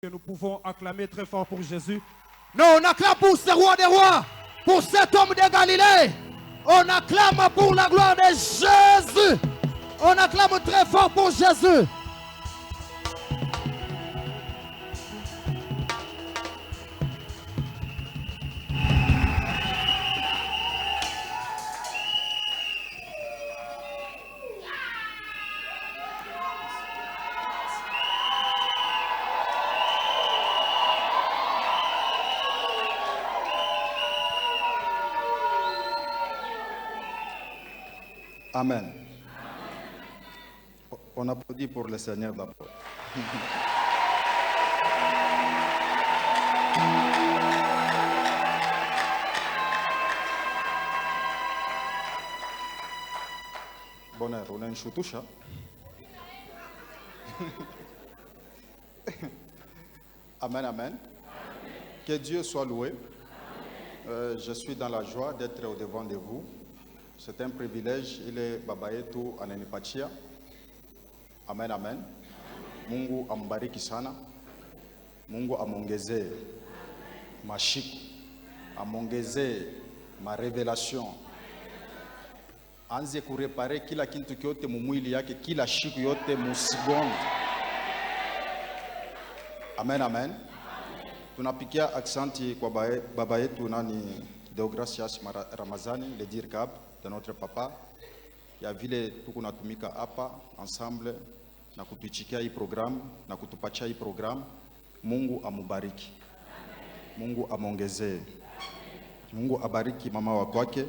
que nous pouvons acclamer très fort pour Jésus. Non, on acclame pour ce roi des rois, pour cet homme de Galilée. On acclame pour la gloire de Jésus. On acclame très fort pour Jésus. Amen. On applaudit pour le Seigneur d'abord. Bonheur, on a une choutouche. Hein? Amen, amen. Que Dieu soit loué. Je suis dans la joie d'être au devant de vous. C'est un privilège. Il est baba yetu ananipatia. Amen, amen. Mungu ambariki sana. Mungu amongeze mashiku. Amongeze ma revelation. Anze kurepare kila kintu kyote mumwili yake kila shiku yote musigonde. Amen, amen. Tunapikia aksanti kwa baba yetu nani Deogracias Ramazani, le dire Gab, de notre papa. Ya vile tuko natumika hapa ensemble na kutuchikia hii program na kutupatia hii program. Mungu amubariki. Mungu amongezee. Mungu abariki mama wa kwake.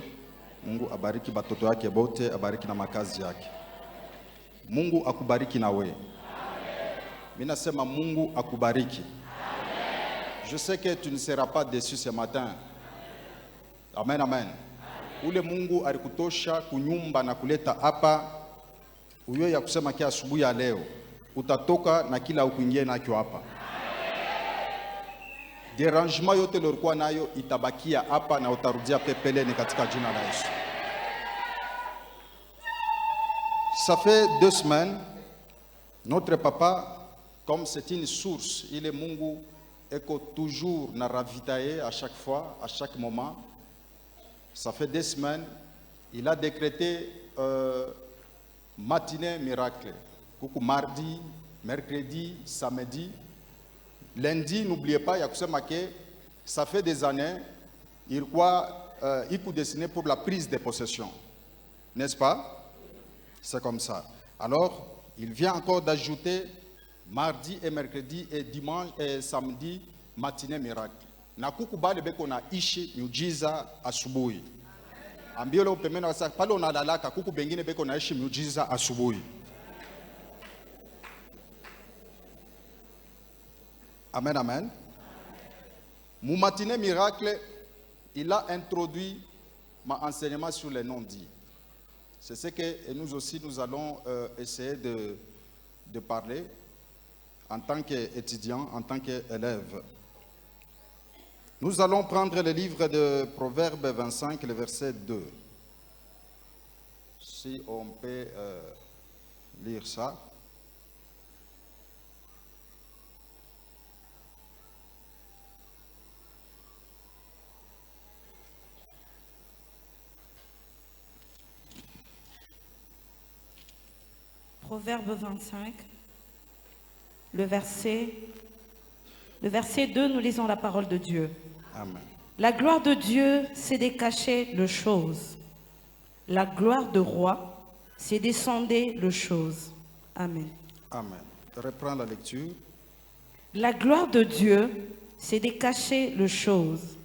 Mungu abariki batoto yake bote, abariki na makazi yake. Mungu akubariki na we. Mimi nasema Mungu akubariki. Je sais que tu ne seras pas déçu ce matin. Amen, amen. Ule Mungu alikutosha kunyumba na kuleta hapa, uyo ya kusema kia asubuhi ya leo, utatoka na kila ukuingie nacho hapa. Derangement yote lorikuwa nayo itabakia hapa na utarudia pepeleni katika jina la Yesu. Ça fait 2 semaines, notre papa, comme c'est une source, il est Mungu eko toujours na ravitailler à chaque fois, à chaque moment. Ça fait 2 semaines, il a décrété matinée miracle. Coucou mardi, mercredi, samedi. Lundi, n'oubliez pas, il y a que ça fait des années, il peut dessiner pour la prise de possession. N'est-ce pas? C'est comme ça. Alors, il vient encore d'ajouter mardi et mercredi et dimanche et samedi, matinée miracle. Na kukubali beko na ishi miujiza asubuhi. Ambio leo pemena wasa pale unalalaka kuku bengine beko na ishi miujiza asubuhi. Amen, amen. Mon matinée miracle, il a introduit mon enseignement sur les non-dits. C'est ce que nous aussi nous allons essayer de parler en tant qu'étudiants, en tant qu'élèves. Nous allons prendre le livre de Proverbes 25, le verset 2. Si on peut lire ça. Proverbe 25, le verset 2, nous lisons la parole de Dieu. Amen. La gloire de Dieu, c'est de cacher les choses. La gloire de roi, c'est de sonder les choses. Amen. Amen. Reprends la lecture. La gloire de Dieu, c'est de cacher les choses.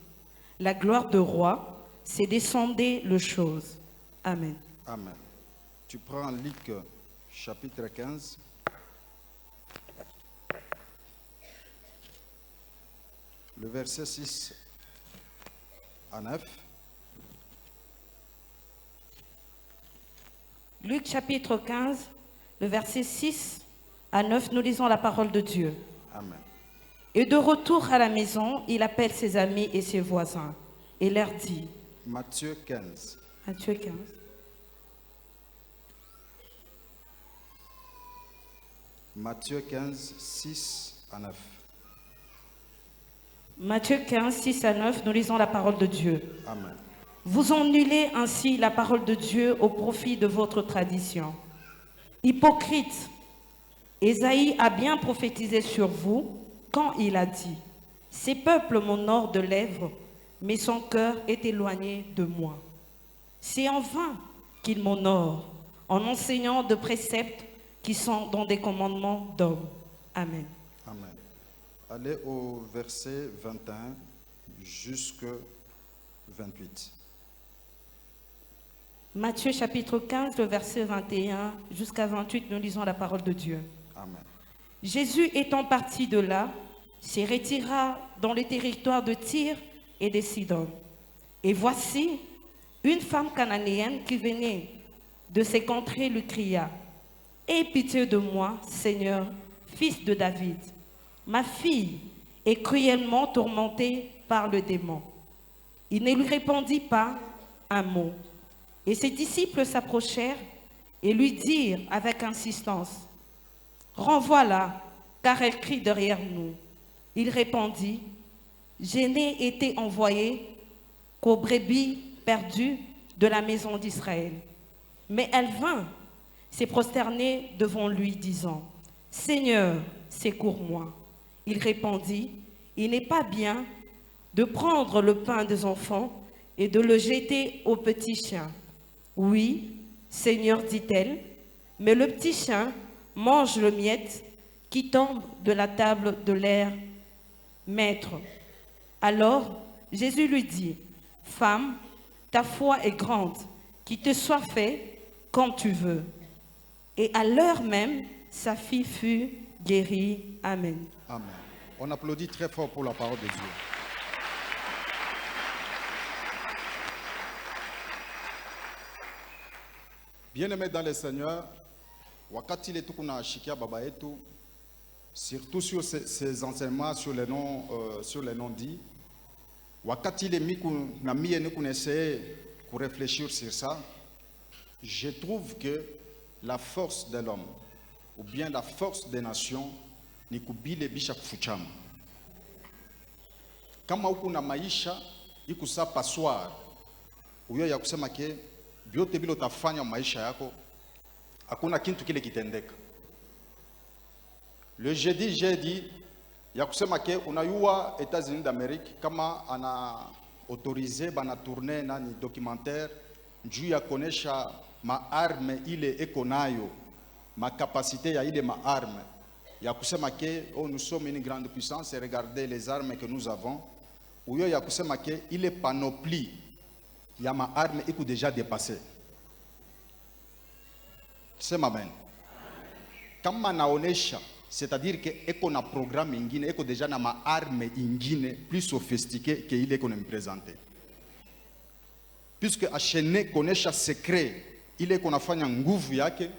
La gloire de roi, c'est de sonder les choses. Amen. Amen. Tu prends Luc chapitre 15. Le verset 6 à 9. Luc chapitre 15, le verset 6 à 9, nous lisons la parole de Dieu. Amen. Et de retour à la maison, il appelle ses amis et ses voisins et leur dit. Matthieu 15. Matthieu 15. Matthieu 15, 6 à 9. Matthieu 15, 6 à 9, nous lisons la parole de Dieu. Amen. Vous annulez ainsi la parole de Dieu au profit de votre tradition. Hypocrite, Ésaïe a bien prophétisé sur vous quand il a dit « Ces peuples m'honorent de lèvres, mais son cœur est éloigné de moi. C'est en vain qu'ils m'honorent, en enseignant de préceptes qui sont dans des commandements d'hommes. » Amen. Amen. Allez au verset 21 jusqu'à 28. Matthieu chapitre 15, le verset 21 jusqu'à 28, nous lisons la parole de Dieu. Amen. Jésus étant parti de là, s'y retira dans les territoires de Tyr et de Sidon. Et voici, une femme cananéenne qui venait de ces contrées lui cria « Aie pitié de moi, Seigneur, fils de David. Ma fille est cruellement tourmentée par le démon. » Il ne lui répondit pas un mot. Et ses disciples s'approchèrent et lui dirent avec insistance « Renvoie-la, car elle crie derrière nous. » Il répondit « Je n'ai été envoyé qu'aux brebis perdues de la maison d'Israël. » Mais elle vint s'est prosternée devant lui, disant « Seigneur, secours-moi. » Il répondit « Il n'est pas bien de prendre le pain des enfants et de le jeter aux petits chiens. » « Oui, Seigneur, dit-elle, mais le petit chien mange le miette qui tombe de la table de leur maître. » Alors Jésus lui dit, « Femme, ta foi est grande, qu'il te soit fait comme tu veux. » Et à l'heure même, sa fille fut guérie. Amen. Amen. On applaudit très fort pour la parole de Dieu. Bien-aimés dans le Seigneur, wakati ile tuko nashikia baba yetu, surtout sur ces enseignements sur les noms dits, wakati ile miku na mie ni kunaessaye pour réfléchir sur ça, je trouve que la force de l'homme ou bien la force des nations ni kubile bisha kufuchama. Kama huku na maisha ikusa passoir uyo ya kusema ke vyote vile utafanya maisha yako hakuna kitu kile kitendeka. Le jeudi ya kusema ke unayua États-Unis d'Amérique kama ana autorisé bana tourner nani documentaire juu ya konesha maarme ile eko nayo makapasite ya ile maarme ya kusema ke oh, nous sommes une grande puissance et regardez les armes que nous avons. Uyo ya kusema ke ile panoplie ya maarme iko déjà dépassé. Sema amen. Kama naonesha, c'est-à-dire que eko na programme ingine, eko déjà na maarme ingine plus sophistiqué que ile qu'on me présenter. Puisque achene konesha secret, ile qu'on afanya nguvu yake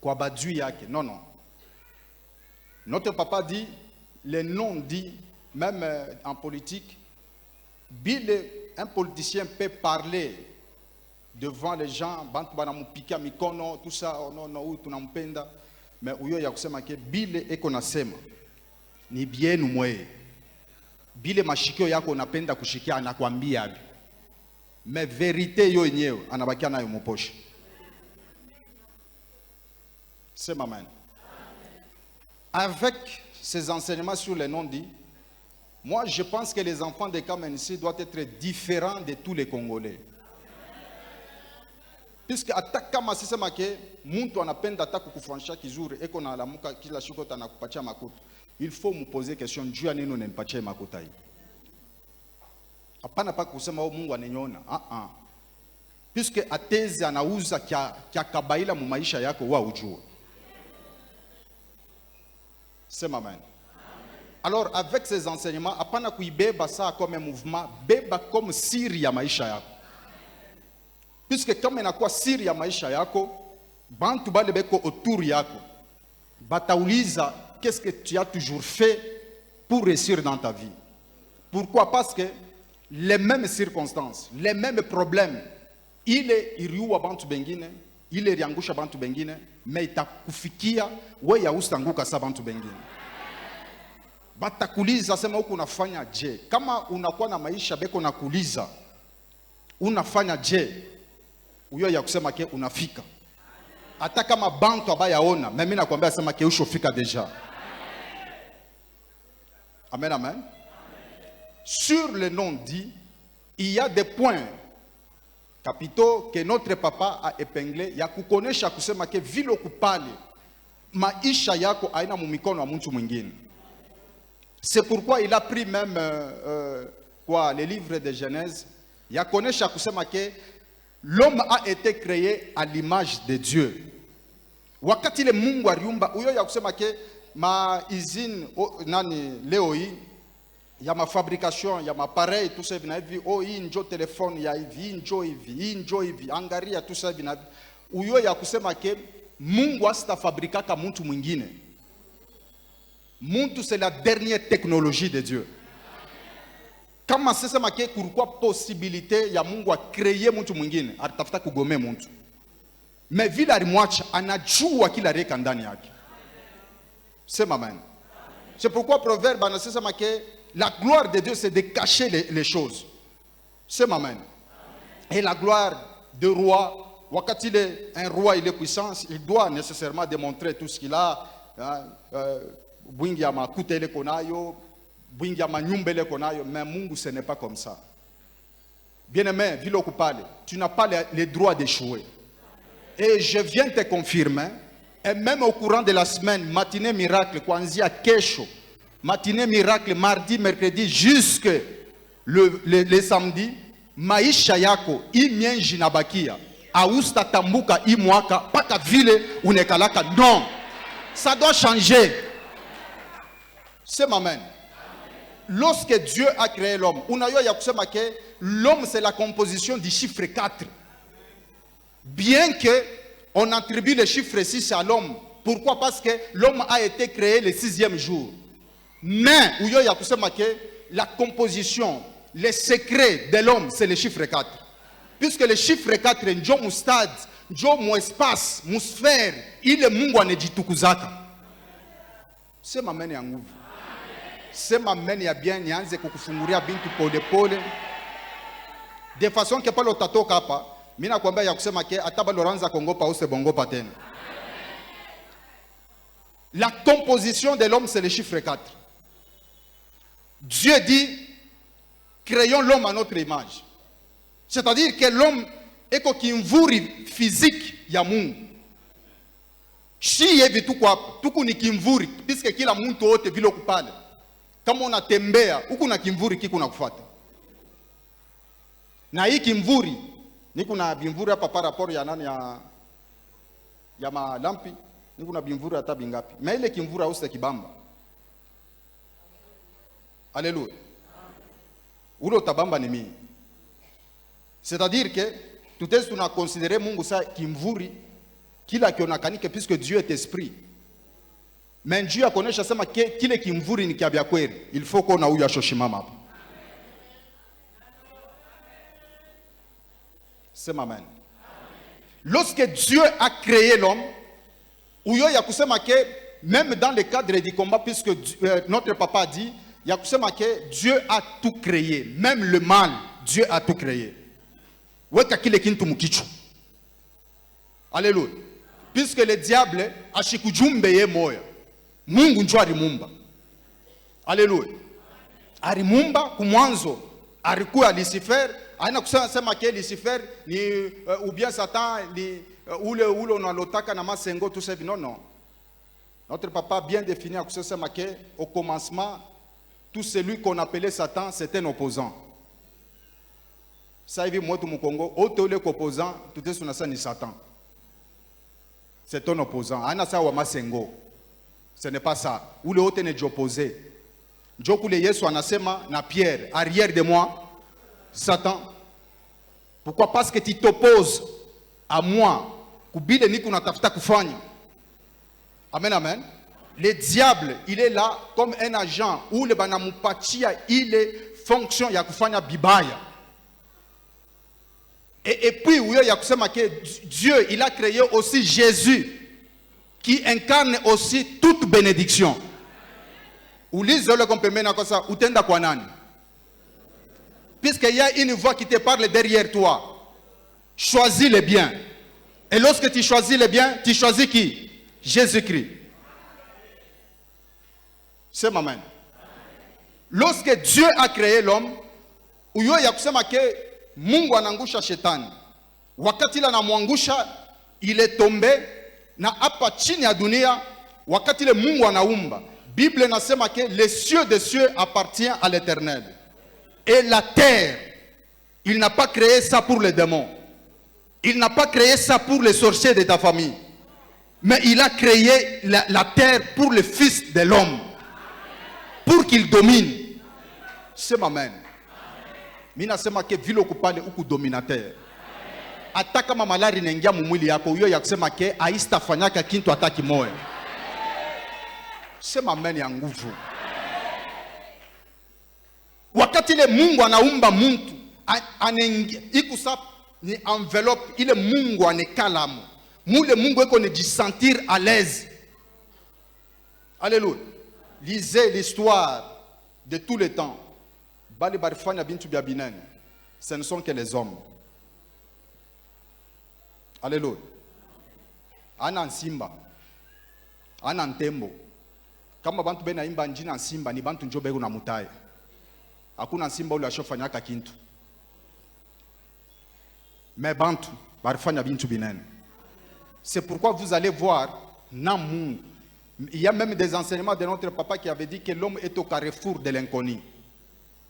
kwa badui yake. Non, non. Notre papa dit, les non-dits, même en politique, un politicien peut parler devant les gens, tout ça, mais uyo ya kusema ke bile eko nasema ni bienu mwe bile mashikio yako unapenda kushikia anakuambia abi, mais vérité yo yenyewe anabakia nayo mposhe. Sema amen. Avec ces enseignements sur les non-dits, moi je pense que les enfants de Kamenisi doivent être différents de tous les Congolais. Puisque attaque kama sisema ke muntu anapenda attaque kukufanisha kizuri eko na alamuka kila shuko tanakupatia makuta, il faut me poser question, juu ya nini unanipatia makuta hii? Hapana pa kusema oh Mungu ananiona. Puisque atezi anauza kia kabaila mu maisha yako wa ujue. C'est amen. Alors avec ces enseignements, hapana kuibeba ça comme un mouvement, beba comme siri ya maisha yako. Puisque kama inakuwa siri ya maisha yako, bantu bale beko autour yako batauliza qu'est-ce que tu as toujours fait pour réussir dans ta vie. Pourquoi? Parce que les mêmes circonstances, les mêmes problèmes, ile iriua bantu bengine, ile riangusha bantu bengine, mais itakufikia wewe ya ustanguka sa bantu bengine. batakuliza sema huku unafanya je. Kama unakuwa na maisha beko nakuliza unafanya je, huyo ya kusema ke unafika. Hata kama bantu abayaona, mimi nakwambia sema ke ushofika deja. Amen, amen. Sur le nom dit, il y a des points capitaux que notre papa a épinglé ya kukonesha kusema ke vile kupale maisha yako aina mumikono wa mtu mwingine. C'est pourquoi il a pris même les livres de Genèse. Ya konesha kusema ke l'homme a été créé à l'image de Dieu. Wakati ile Mungu aliumba uyo ya kusema ke ma usine nani leo hii ya ma fabrication ya ma appareil tout ça vina hivi hii njo telefone ya hivi hii njo hivi angaria tout ça vina uyo ya kusema ke Mungu asitafabrikaka mtu mwingine. Muntu c'est la dernière technologie de Dieu. Kama sema ke kulikuwa possibilité ya Mungu a créer mtu mwingine, atafuta kugome mtu. Mais vile alimwacha anajua kila reka ndani yake. Sema amen. C'est pourquoi proverbe anasema ke la gloire de Dieu c'est de cacher les choses. Sema amen. Et la gloire de roi, wakati il est un roi, il est puissant, il doit nécessairement démontrer tout ce qu'il a. Bwingi ya makuta ile konayo, bwingi ya manyumba ile konayo, mais Mungu ce n'est pas comme ça. Bien-aimé, vile okupale, tu n'as pas le droit d'échouer. Et je viens te confirmer, et même au courant de la semaine, matinée miracle, kuanzia kesho, matinée miracle, mardi, mercredi, jusque le samedi, maisha yako, imienji nabakia, austa tambuka imwaka, paka vile unekalaka, non. Ça doit changer. C'est amen. Lorsque Dieu a créé l'homme, l'homme c'est la composition du chiffre 4. Bien que on attribue le chiffre 6 à l'homme. Pourquoi? Parce que l'homme a été créé le 6e jour. Mais la composition, le secret de l'homme, c'est le chiffre 4. Puisque le chiffre 4 est un stade, un espace, une sphère, il est mungu anejitukuzaka. C'est ma mène ya nguvu. C'est ma mène ya bien nianze kukufunguria bintu pole pole. De façon que palo tatoka hapa, mina kwambia ya kusema ke ataba loranza kongopa ose bongopa tena. La composition de l'homme c'est le chiffre 4. Dieu dit créons l'homme à notre image. C'est-à-dire que l'homme est comme kimvuri physique ya Mungu. Si hivi tuko hapa, tuko ni kimvuri, puisque kila mtu wote vile kupale. Kama unatembea, huku na kimvuri kiko nakufuata. Na hii kimvuri, niko na bimvuri hapa par rapport ya nani ya malampi, niko na bimvuri hata bingapi. Na ile kimvuri hausa kibamba. Alléluia. Ulo tabamba ni mimi. C'est-à-dire que tout est on a considéré Mungu sa kimvuri kila kionakanike puisque Dieu est esprit. Mais Dieu a connaît sema kile kimvuri ni kia kweli. Il faut qu'on a huyu ashoshimama hapa. C'est amen. Lorsque Dieu a créé l'homme, huyo ya kusema que même dans le cadre du combat puisque notre papa a dit ya kusema que Dieu a tout créé, même le mal, Dieu a tout créé. Weka kile kintu mukichu. Alléluia. Puisque le diable ashikujumbe ye moya. Mungu njo arimumba. Alléluia. Arimumba kumwanzo alikuwa Lucifer, aina kusema sema ke Lucifer ni ou bien Satan ni ule unalotaka na masengo tout ça. Non non. Notre papa a bien défini à kusema ke au commencement tout celui qu'on appelait Satan c'était un opposant. Ça hivi mwetu Mukongo ote ule opposant tout est sunasa ni Satan. C'est un opposant. Ana sa wa masengo. Ce n'est pas ça. Ule ote ne opposé. Jokule Yesu anasema na Pierre, arrière de moi Satan. Pourquoi? Parce que tu t'opposes à moi. Kubile ni kunatafuta kufanya. Amen amen. Le diable, il est là comme un agent où le banamupatia il est fonction ya kufanya bibaya. Et puis, il y a que Dieu, il a créé aussi Jésus, qui incarne aussi toute bénédiction. Ulize le complément na kosa utenda kwa nani? Puisqu'il y a une voix qui te parle derrière toi. Choisis le bien. Et lorsque tu choisis le bien, tu choisis qui? Jésus-Christ. C'est ma main. Lorsque Dieu a créé l'homme, uyo ya kusema ke Mungu anangusha shetani. Wakati ile anamwangusha, il est tombé na hapa chini ya dunia, wakati ile Mungu anaumba. Bible nasema que les cieux des cieux appartiennent à l'Éternel. Et la terre, il n'a pas créé ça pour les démons. Il n'a pas créé ça pour les sorciers de ta famille. Mais il a créé la terre pour le Fils de l'homme. Pour qu'il domine. C'est ma main. Mina sema ke vile kupale uku dominateur. Ataka mamalari nengia mumwili yako uyo ya kusema ke aistafanyaka kintu ataki moyo. Sema amen ya nguvu. Wakati ile Mungu anaumba mtu, ikusa ni envelope, ile Mungu anekalamu. Mule Mungu eko ne sentir à l'aise. Alléluia. Lisez l'histoire de tous les temps. Bali barifanya bintu bya binene. Ce ne sont que les hommes. Alléluia. Ana nsimba. Ana ntembo. Kama bantu bena imba njina nsimba ni bantu njobe na mutaye. Hakuna nsimba ule ashofanyaka kintu. Mais bantu barifanya bintu binene. C'est pourquoi vous allez voir na Mungu. Il y a même des enseignements de notre papa qui avait dit que l'homme est au carrefour de l'inconnu.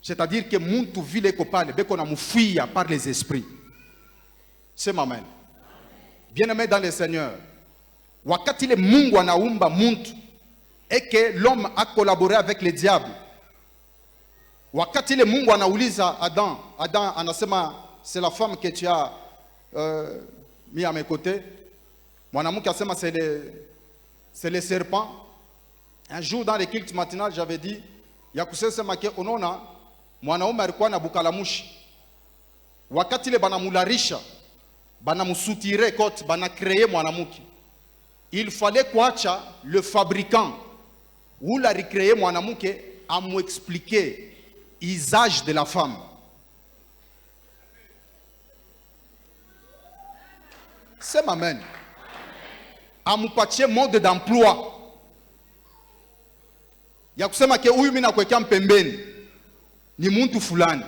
C'est-à-dire que muntu vile kopale beko na mufuia par les esprits. C'est ma main. Bien-aimé dans le Seigneur. Wakati le Mungu anaumba muntu et que l'homme a collaboré avec le diable. Wakati le Mungu anauliza Adam anasema c'est la femme que tu as mis à mes côtés. Mwanamke asema c'est le serpent. Un jour dans le culte matinal j'avais dit ya kusema ke unaona mwanaume alikuwa na bukalamushi. Wakati le banamularisha banamsutire kote bana créer mwanamke. Il fallait kuacha le fabricant ou la recréer mwanamke à mu expliquer l'usage de la femme. C'est ma main. À mu patie mode d'emploi. Ya kusema ke huyu mimi nakuwekea mpembeni ni muntu fulani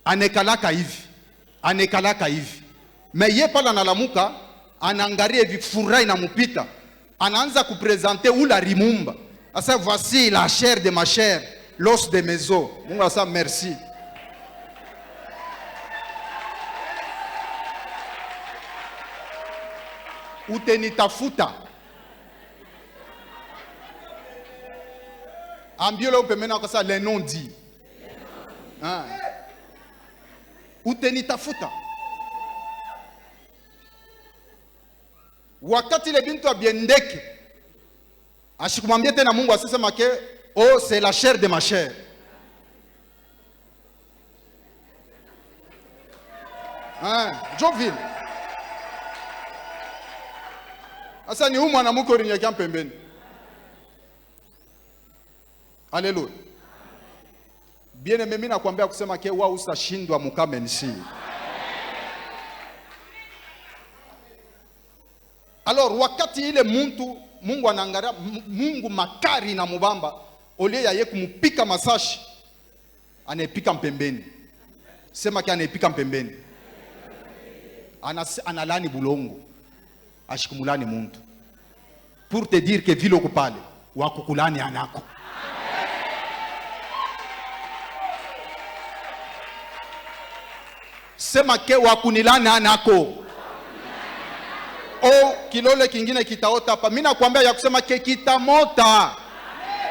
anekalaka hivi mais ye pala nalamuka anaangalia hivi furaha inamupita anaanza kupresenter ula rimumba asa voici la chair de ma chair l'os de mes os. Mungu asa merci. Utenitafuta ambiolo upemena kwa sa les noms dit. Utenitafuta. Wakati le bintu abiendeke ashikumwambia tena Mungu asisema ke oh c'est la chair de ma chair. Joville. Asa ni mwana muko rinyaka pembeni. Alléluia. Bien-aimé, mimi nakwambia kusema ke wa usashindwa mukamenshi. Alors wakati ile Mungu anaangalia Mungu makari na mubamba olie ya ye kumupika masashi anepika mpembeni. Sema ke anepika mpembeni. Analani bulongo. Ashikumulani muntu. Pour te dire que vile okupale wakukulani anako. Sema ke wakunilani anako. O kilole kingine kitaota hapa. Mimi nakwambia ya kusema ke kitamota.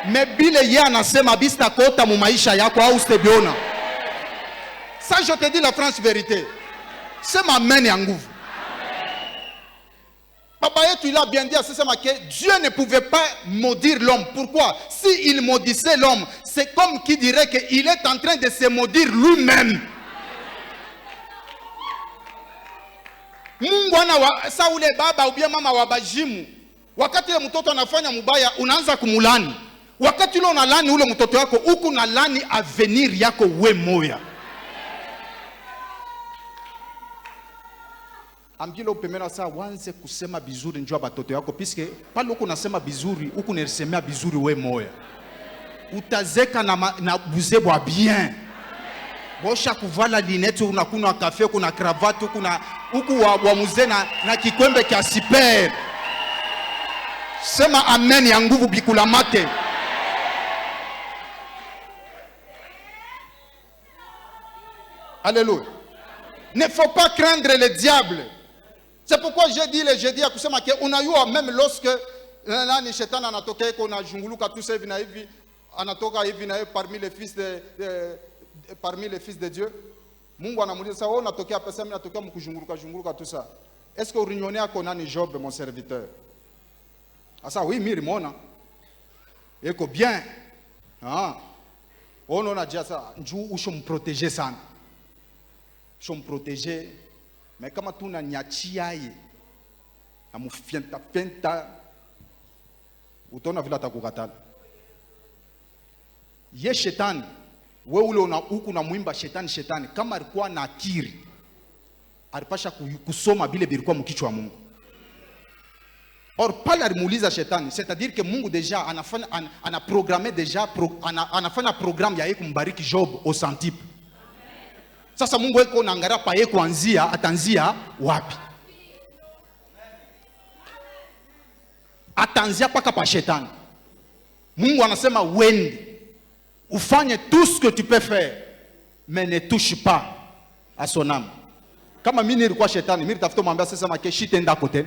Mebile ye anasema bista kota mu maisha yako au ustebiona. Ça je te dis la franche vérité. Sema amen ya nguvu. Papa yetu il a bien dit à ce que Dieu ne pouvait pas maudire l'homme. Pourquoi? S'il maudissait l'homme, c'est comme qui dirait qu'il est en train de se maudire lui-même. Mungu ana saule baba ou bien mama wabajimu. Wakati mtoto anafanya mubaya unaanza kumulani. Wakati ule unalani ule mtoto wako, huku unalani avenir yako we moya. Ambile upemena saa wanze kusema bizuri njua batoto yako, piske pale huku unasema bizuri, huku nesemea bizuri we moya. Utazeka na buzebwa bien. Bosha kuvala linete, unakunywa kafe, kuna cravate, huku wa mzee na kikwembe kia super. Sema amen ya nguvu bikula mate. Alléluia. Ne faut pas craindre le diable. C'est pourquoi j'ai dit le jeudi à kusema que on a eu même lorsque nani shetani anatokea kuna junguluka tu hivi na hivi, anatoka hivi na hivi parmi les fils de Dieu. Mungu anamuuliza sasa, wewe unatokea pesa, mimi natokea mkujunguluka tout ça. Est-ce que urinionea kona ni Job mon serviteur? Asa oui, mimi rimona. Eko bien. Ah. Ono na dia ça, njoo usho mprotéger sana. Usho mprotéger. Mais kama tu unanyachia yeye na mfienta utaona vile atakukatala. Ye shetani, wewe ule huku na muimba shetani, kama alikuwa na akili alipasha kusoma vile bilikuwa mkichwa wa Mungu. Or pale alimuuliza shetani, c'est-à-dire que Mungu déjà ana programmé déjà anafanya programme ya yeye kumbariki Job au centuple. Sasa Mungu weko naangalia pa yeye kuanzia atanzia wapi? Atanzia paka pa shetani. Mungu anasema wende ufanye tout ce que tu peux faire, mais ne touche pas à son âme. Kama mimi nilikuwa shetani, mimi nitafuta mwambia sasa makeshi tenda kote.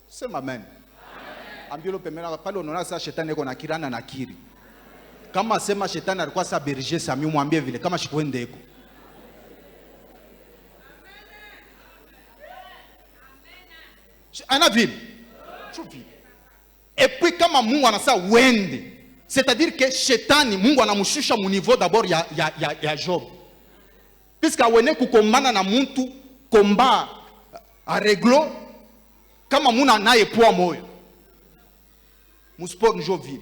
Sema amen. Ambilo pemena pale unaona sasa shetani yuko na kirana na kiri. Kama sema shetani alikuwa sa berger Sami, mwambie vile kama shikwende eko. Ana vile. Chupi. Et puis kama Mungu anasa wende, c'est-à-dire que shetani Mungu anamshusha mu niveau d'abord ya Job. Puisque awene kukombana na muntu komba a reglo kama muna naye poa moyo. Musport njo vile.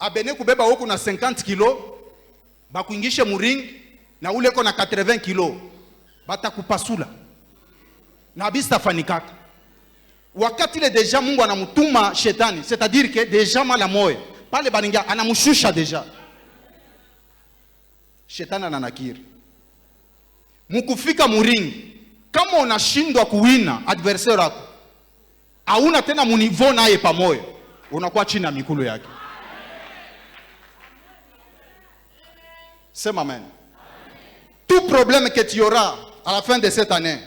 Abene kubeba huku na 50 kilo, bakuingishe muring na ule ko na 80 kilo, batakupasula. Na abista fanikaka. Wakati ile deja Mungu anamutuma shetani, c'est-à-dire que deja mala moyo, pale baningia anamushusha deja. Shetani ananakiri. Mukufika muring, kama unashindwa kuwina adversaire wako, hauna tena munivo naye pamoja, unakuwa chini ya mikulu yake. Sema amen. Tout problème que tu auras à la fin de cette année,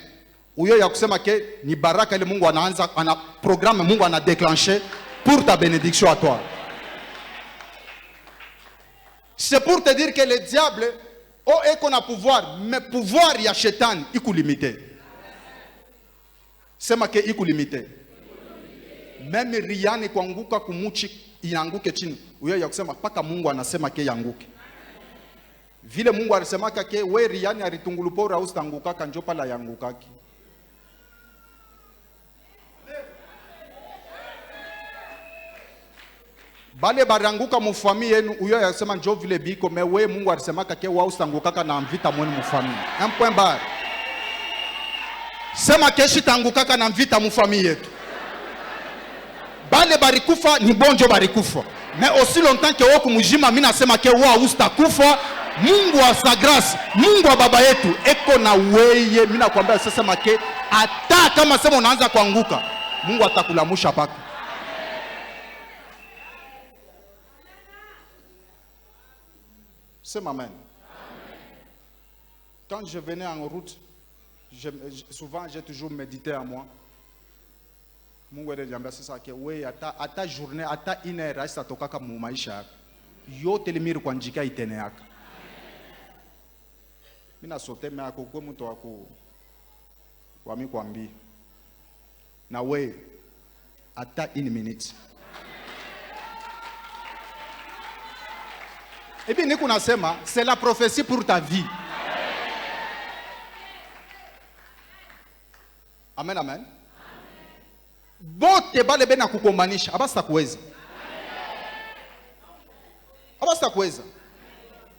uyo ya kusema ke ni baraka ile Mungu anaanza ana programme Mungu ana déclenché pour ta bénédiction à toi. C'est pour te dire que le diable est qu'on a pouvoir, mais pouvoir ya shetani iko limité. Sema ke iko limité. Même riani kuanguka kumuchi ianguke chini. Uyo ya kusema paka Mungu anasema ke yanguke. Vile Mungu alisemaka ke we riani aritungulupora ustanguka njo pala yangukaki. Bale baranguka mu famille yenu uyo yasema njo vile biko, me we Mungu alisemaka ke wa ustanguka na mvita mwenu mu famille. Un point barre. Sema keshi tangukaka na mvita mu famille yetu. Bale barikufa ni bonjo barikufa. Mais aussi longtemps que wako mujima mina sema ke wa ustakufa, Mungu wa sa grâce, Mungu wa baba yetu eko na weye. Mina kuambia sasa make ata kama sema unaanza kuanguka, Mungu atakulamusha paka. C'est amen. Quand je venais en route, souvent j'ai toujours médité à moi. Mungu aliambia sasa ke we ata journée ata une heure resta tokaka mu maisha yako. Yote limiri kwa njika itene yako. Mina sote me akokwe mtu wako wami kwambi. Na we ata une minute. Et bien niku nasema c'est la prophétie pour ta vie. Amen amen. bote bale bena kukombanisha abasta kuweza. Abasta kuweza.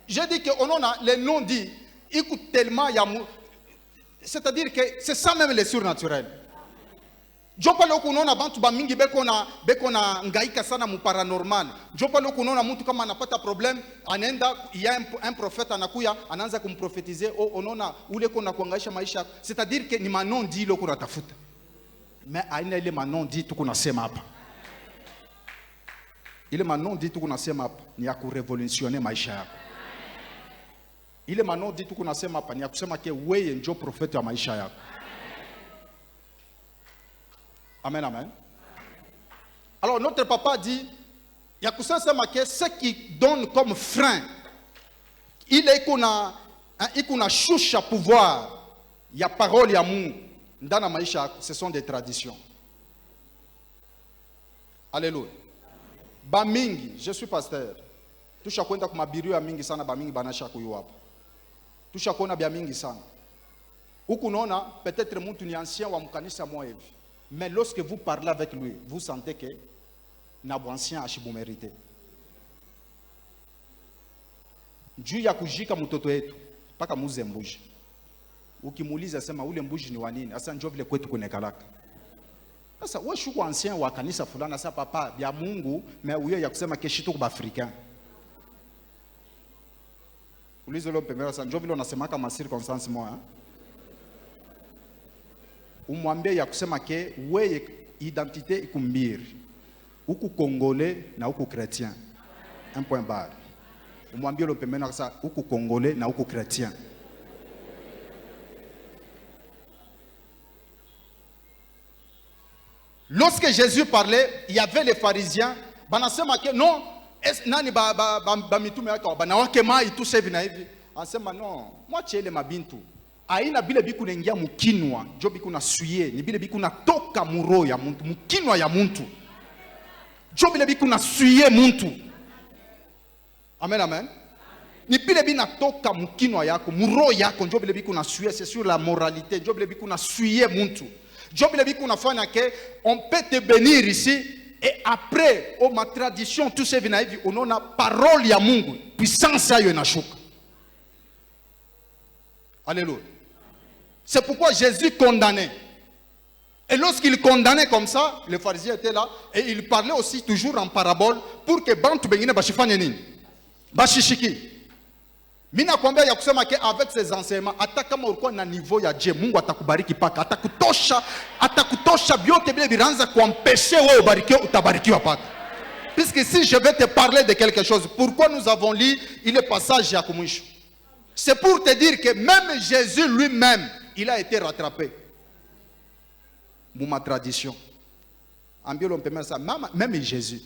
Je dis que on a les non dits, écoute tellement ya, c'est-à-dire que c'est ça même les surnaturels. Jopa loko unaona bantu ba mingi beko na ngaika sana mu paranormal. Jopa loko unaona mtu kama anapata problème, anaenda il y a un prophète anakuya, anaanza kumprofetiser, unaona ule kona kuangaisha maisha. C'est-à-dire que ni manon dit loko natafuta. Mais aina ile manon dit tuko nasema hapa. Ile manon dit tuko nasema hapa ni ya kurevolutionner maisha yako. Ile manon dit tuko nasema hapa ni ya kusema ke wewe ndio prophète wa maisha yako. Amen, amen. Alors notre papa dit, il y a que ça, ce qui donne comme frein, il est qu'on a chouche à pouvoir, il y a parole, il y a amour. Dans la maïcha, ce sont des traditions. Alléluia. Bamingi, je suis pasteur. Tout chacun a kuma biru ya mingi sana bamingi banasha kuyuapa. Tout chacun a bien mingi sana. Ukunona peut-être mtu ni ancien wa mkanisa mwa hivi. Mais lorsque vous parlez avec lui, vous sentez que Naboancien a chibu mérité. Juu ya kujika mtoto wetu, paka muze mbuji. Ukimuuliza sema ule mbuji ni wa nini? Asa njoo vile kwetu kunekalaka. Sasa wewe shuku ancien wa kanisa fulani sasa papa bya Mungu, mais uyo ya kusema ke shitu kwa Africain. Ulizo lo pembera sasa njoo vile unasema kama circonstance moja. Umwambie ya kusema ke weye identité ikumbiri uku congolais na uku chrétien, un point barre. Umwambie le pembeni ça uku congolais na uku chrétien. Lorsque Jésus parlait, il y avait les pharisiens banasema ke non nani ba mitume yake banawake mai tu sevi na hivi anasema non mwache ile mabintu aina bile biku naingia mukinwa jo biku na suye ni bile biku na toka muro ya muntu mukinwa ya muntu jo bile biku na suye muntu. Amen, amen. Ni bile biku na toka mukinwa yako muro yako jo bile biku na suye, c'est sur la moralité, jo bile biku na suye muntu jo bile biku na fanya ke on peut te bénir ici et après ma tradition tout ce vina hivi unaona parole ya Mungu puissance yayo inashuka. Alléluia. C'est pourquoi Jésus condamnait. Et lorsqu'il condamnait comme ça, les pharisiens étaient là et il parlait aussi toujours en parabole pour que bantu bengine bashifanye nini? Bashishiki. Mina kwambia ya kusema ke avec ces enseignements hata kama ulikuwa na niveau ya je Mungu atakubariki paka atakutosha biote bile biranza kuempêcher wewe ubarikiwe utabarikiwa paka. Puisque si je vais te parler de quelque chose, pourquoi nous avons lu le passage ya kumwisho? C'est pour te dire que même Jésus lui-même, il a été rattrapé. Ma tradition. Même Jésus.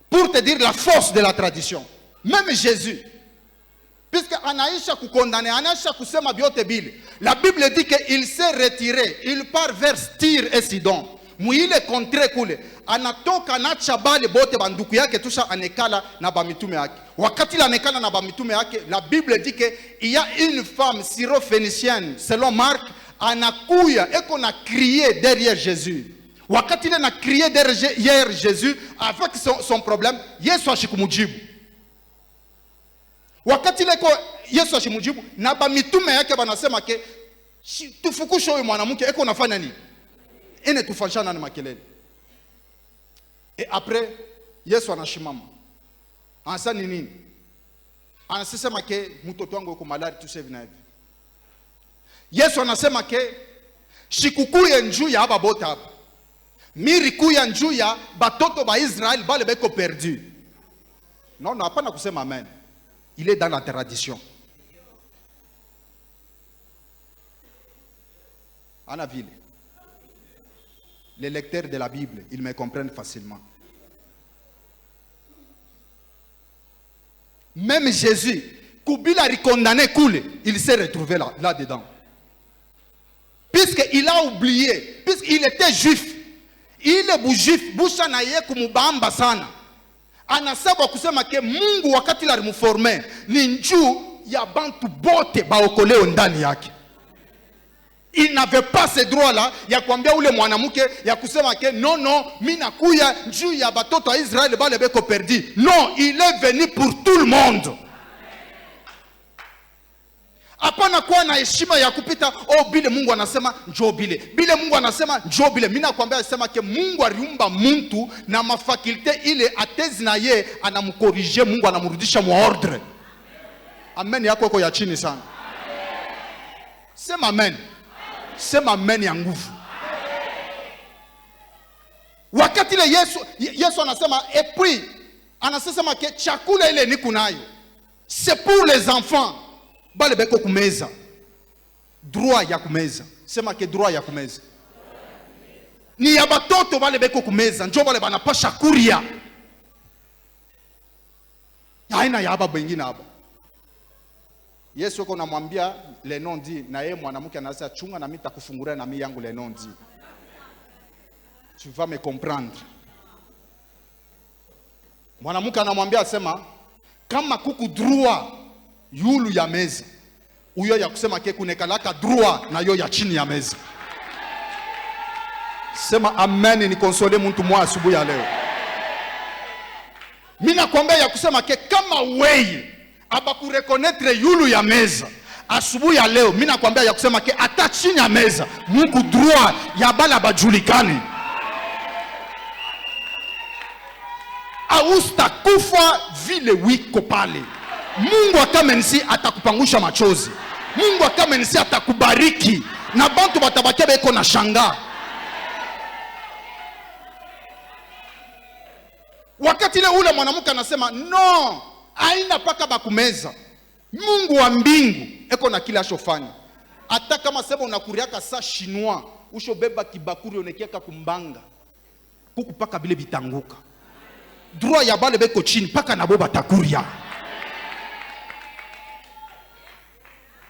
Pour te dire la force de la tradition. Même Jésus. Puisque Anaïcha condamné, Anaïcha kusema biote bile. La Bible dit qu'il s'est retiré. Il part vers Tyr et Sidon. Muile contre kule. Anatoka na chabale bote banduku yake tusha anekala na bamitume yake. Wakati la anekala na bamitume yake, la Bible dit que il y a une femme syro-phénicienne, selon Marc, anakuya eko na crié derrière Jésus. Wakati il a crié derrière Jésus avec son problème, Yesu ashikumujibu. Wakati leko Yesu ashimujibu na bamitume yake banasema ke tufukushe huyu mwanamke eko nafanya nini? Ene tufashana na makelele. Et après, Yesu anashimama. Anasa ni nini? Anasema ke mtoto wangu yuko malari tu hivi na hivi. Yesu anasema ke shikukuu ya njuu ya haba bota hapa. Miriku ya njuu ya batoto ba Israel bale beko perdu. Non, non, hapana kusema amen. Il est dans la tradition. Ana vile. Les lecteurs de la Bible, ils me comprennent facilement. Même Jésus, Koubila a condamné Koule, il s'est retrouvé là-dedans. Puisqu'il a oublié, puisqu'il était juif, il est juif, Busha na ye kumubamba sana. Anasaba kusema ke Mungu wakati la rimuforme, ni njuu ya bantu bote baokoleo ndani yake. Il n'avait pas ce droit-là ya kuambia ule mwanamke ya kusema ke non non mimi nakuya juu ya batoto wa Israeli bale beko perdi. Non, il est venu pour tout le monde. Hapana kuwa na heshima ya kupita oh bile Mungu anasema njoo bile Mungu anasema njoo bile. Mimi nakwambia asema ke Mungu aliumba mtu na mafakulte ile atezi na ye anamkorije, Mungu anamrudisha mu ordre. Amen yako iko ya chini sana. Sema amen. Sema amen ya nguvu. Wakati ile Yesu anasema et puis anasema ke chakula ile niko nayo c'est pour les enfants. Bale beko kumeza. Droit ya kumeza. Sema ke droit ya kumeza. Ni ya batoto bale beko kumeza. Njo bale banapasha kuria. Haina ya haba bengine haba. Yesu yuko namwambia le non dit na yeye mwanamke anasema chunga na mimi nitakufungulia na mimi yangu le non dit. Tu vas me comprendre. Mwanamke anamwambia asema kama kuku droit yulu ya meza. Uyo ya kusema ke kunekalaka droit na yo ya chini ya meza. Sema amen ni konsole mtu mwa asubuhi ya leo. Mimi nakwambia ya kusema ke kama wewe aba kurekonetre yulu ya meza asubuhi ya leo, mimi nakwambia ya kusema ke ata chini ya meza Mungu droit ya bala bajulikani. Austa kufa vile wiko pale. Mungu akamenisi atakupangusha machozi. Mungu akamenisi atakubariki na bantu batabakia beko na shanga. Wakati ile ule mwanamke anasema no, haina paka bakumeza. Mungu wa mbingu eko na kila ashofanya. Hata kama sema unakuriaka sa chinois, ushobeba kibakuri unekiaka kumbanga. Kuku paka bile bitanguka. Droit ya bale beko chini paka nabo batakuria.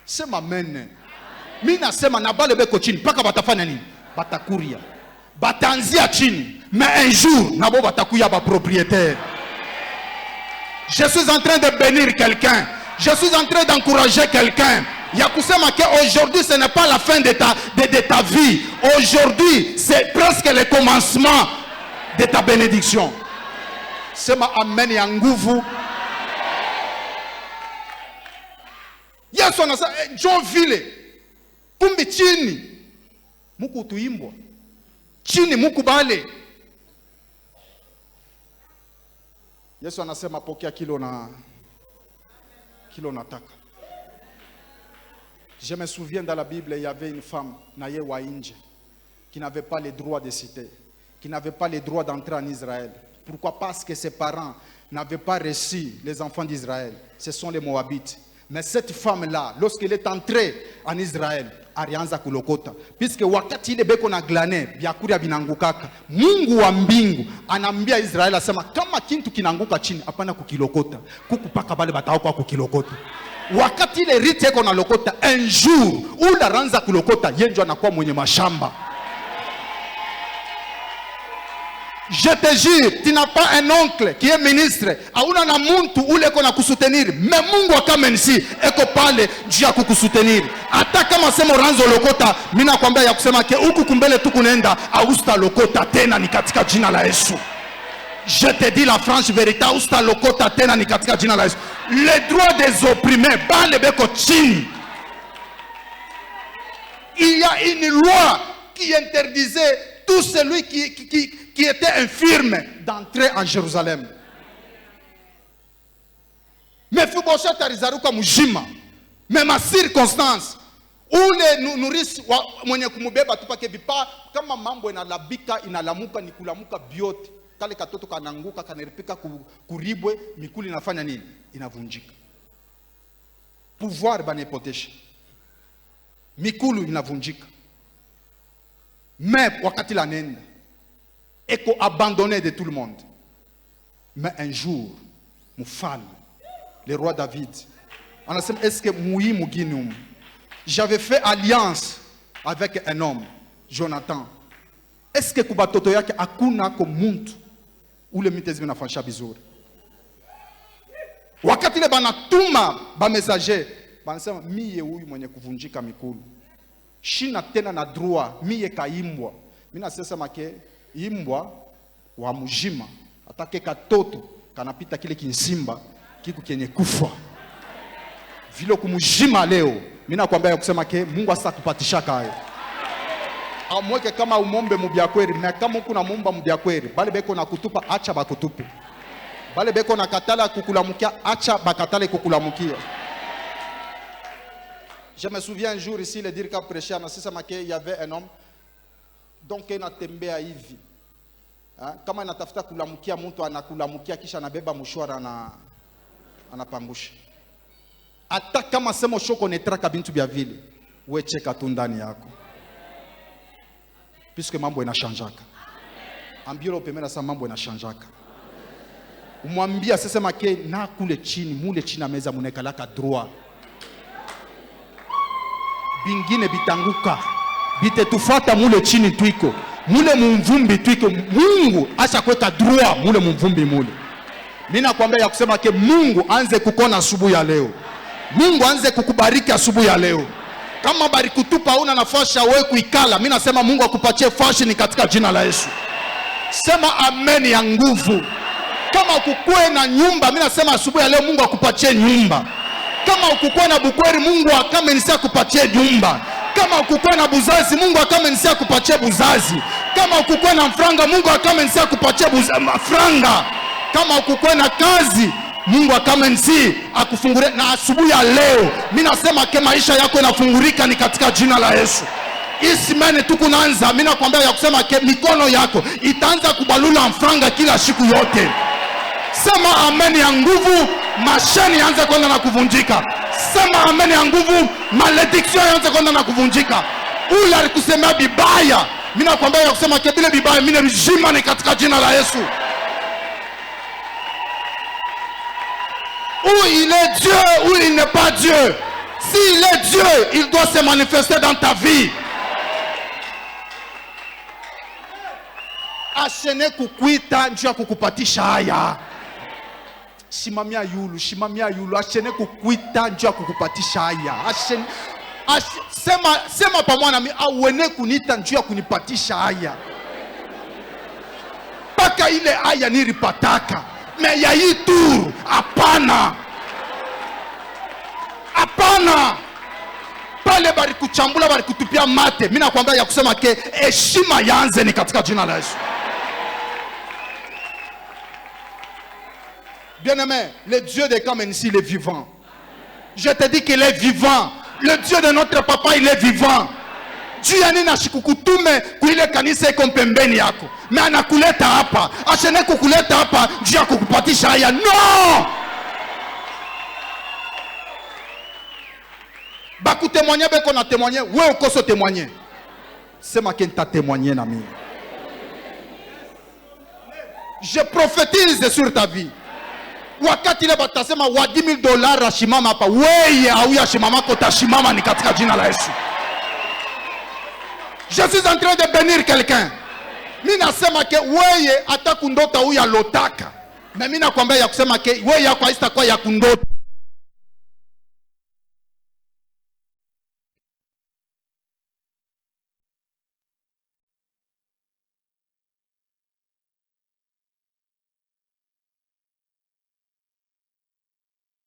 Sema amen. Mimi nasema na bale beko chini paka batafanya nini? Batakuria. Batanzia chini, mais un jour nabo batakuya ba propriétaire. Je suis en train de bénir quelqu'un. Je suis en train d'encourager quelqu'un. Yakusema que aujourd'hui ce n'est pas la fin de ta vie. Aujourd'hui c'est presque le commencement de ta bénédiction. Sema amen ya nguvu. Yesu anasema John vile kumbi chini muku tuimbwa chini muku bale. Yesu anasema pokea kilo nataka. Je me souviens dans la Bible, il y avait une femme naye wa inje qui n'avait pas le droit de citer, qui n'avait pas le droit d'entrer en Israël. Pourquoi? Parce que ses parents n'avaient pas reçu les enfants d'Israël. Ce sont les Moabites. Mais cette femme-là, lorsqu'elle est entrée en Israël, alianza kulokota. Puisque wakati ile beko na glane, biakuri binangukaka, Mungu wa mbingu anambia Israeli asema kama kintu kinanguka chini, hapana kukilokota. Kukupaka bale batao kwa kukilokota. Wakati ile rite eko na lokota, un jour, ula ranza kulokota, yenjo anakuwa mwenye mashamba. Je te jure, tu n'as pas un oncle qui est ministre. Auna na muntu ule kona kusoutenir. Mais Mungu akamensi eko pale jia kukusoutenir. Ata kama sema ranzo lokota, mina kwambia ya kusema ke uku kumbele tukunenda, austa lokota tena ni katika jina la Yesu. Je te dis la franche vérité, austa lokota tena ni katika jina la Yesu. Les droits des opprimés, bale beko chini. Il y a une loi qui interdisait tout celui qui était infirme d'entrer en Jérusalem. Mais Mephibosheth alizaruka mjima. Mais ma circonstance ule nurisi mwenye kumubeba tupake vipa kama mambo inalabika inalamuka ni kulamuka biote kale katoto kananguka kanaripika kuribwe mikuli inafanya nini? Inavunjika. Pouvoir banepotesha. Mikulu inavunjika. Mais wakati la nenda eko abandonné de tout le monde. Mais un jour mufalme le roi David anasema est-ce que mui mugini j'avais fait alliance avec un homme Jonathan. Est-ce que kubatoto yake hakuna ko muntu ule mitezi binafanyisha vizuri? Wakati le banatuma ba messager banasema mie huyu mwenye kuvunjika mikulu shina tena na droit miye kaimbwa. Mina sema ke imbwa wa mujima atake katoto kanapita kile kinsimba kiku kenye kufa vile kumujima leo. Mina kwambia kusema ke Mungu asa kupatisha kayo amweke kama umombe mubya kweli, na kama uko na mumba mubya kweli, bale beko na kutupa acha bakutupe, bale beko na katala kukulamukia acha bakatale kukulamukia. Je me souviens un jour ici le dire qu'a prêché na sisa make il y avait un homme donc anatembea hivi kama anatafuta kulamukia mtu anakulamukia kisha anabeba mshwara na anapangusha. Hata kama sema shoko netraka bintu bya vile, wewe cheka tu ndani yako. Puisque mambo inashanjaka. Ambiro pemena sa mambo inashanjaka. Umwambia sasa make na kule chini, mule chini meza munekalaka droit. Bingine bitanguka. Bite tufata mule chini twiko. Mule mumvumbi twiko. Mungu acha kuweka droit mule mumvumbi mule. Mimi nakwambia ya kusema ke Mungu anze kukona asubuhi ya leo. Mungu anze kukubariki asubuhi ya leo. Kama barikutupa una nafasi ya wewe kuikala, mimi nasema Mungu akupatie fashion katika jina la Yesu. Sema amen ya nguvu. Kama ukukue na nyumba, mimi nasema asubuhi ya leo Mungu akupatie nyumba. Kama ukukue na bukweri, Mungu akamenisia kupatie nyumba. Kama ukukue na buzazi, Mungu akamenisia kupatie buzazi. Kama ukukue na mfranga, Mungu akamenisia kupatie mafranga. Kama ukukue na kazi, Mungu akamenisi akufungulie. Na asubuhi ya leo mimi nasema ke maisha yako inafungurika ni katika jina la Yesu. Isimene tukunaanza, mimi nakwambia ya kusema ke mikono yako itaanza kubalula mfranga kila siku yote. Sema amen ya nguvu, mashani yaanze kwenda na kuvunjika. Sema amen ya nguvu, malediction yaanze kwenda na kuvunjika. Ule alikusemea bibaya, mimi nakwambia ya kusema ke bile bibaya mimi nirejima ni katika jina la Yesu. Où il est Dieu, ou il n'est pas Dieu. S'il est Dieu, il doit se manifester dans ta vie. Ashene kukuita njia kukupatisha haya. Shimamia yulu. Ashene kukuita njia kukupatisha haya. Sema pamoja nami, awene kunita njia kunipatisha haya. Paka ile haya nilipataka. Me ya hii tour, hapana. Hapana. Pale bari kuchambula, bari kutupia mate. Mimi nakwambia ya kusema ke heshima yaanze ni katika jina la Yesu. Bien-aimé, le Dieu de Kamenisi, il est vivant. Je te dis qu'il est vivant. Le Dieu de notre papa, il est vivant. Dieu na shikukutume kuile kanisa iko pembeni yako. Na anakuleta hapa. Ashene kukuleta hapa Dieu ya kukupatisha haya. No! Baku témoigner beko na témoigner, wewe ukoso témoigner. Sema que nta témoigner na mimi. Je prophétise sur ta vie. Wakati ile batasema wa $10,000 ashimama hapa, wewe au ya shimama ko tashimama ni katika jina la Yesu. Je suis en train de bénir quelqu'un. Mimi nasema ke wewe hata kundota huyu lotaka. Na mimi nakwambia ya kusema ke wewe yako haitakuwa ya kundota.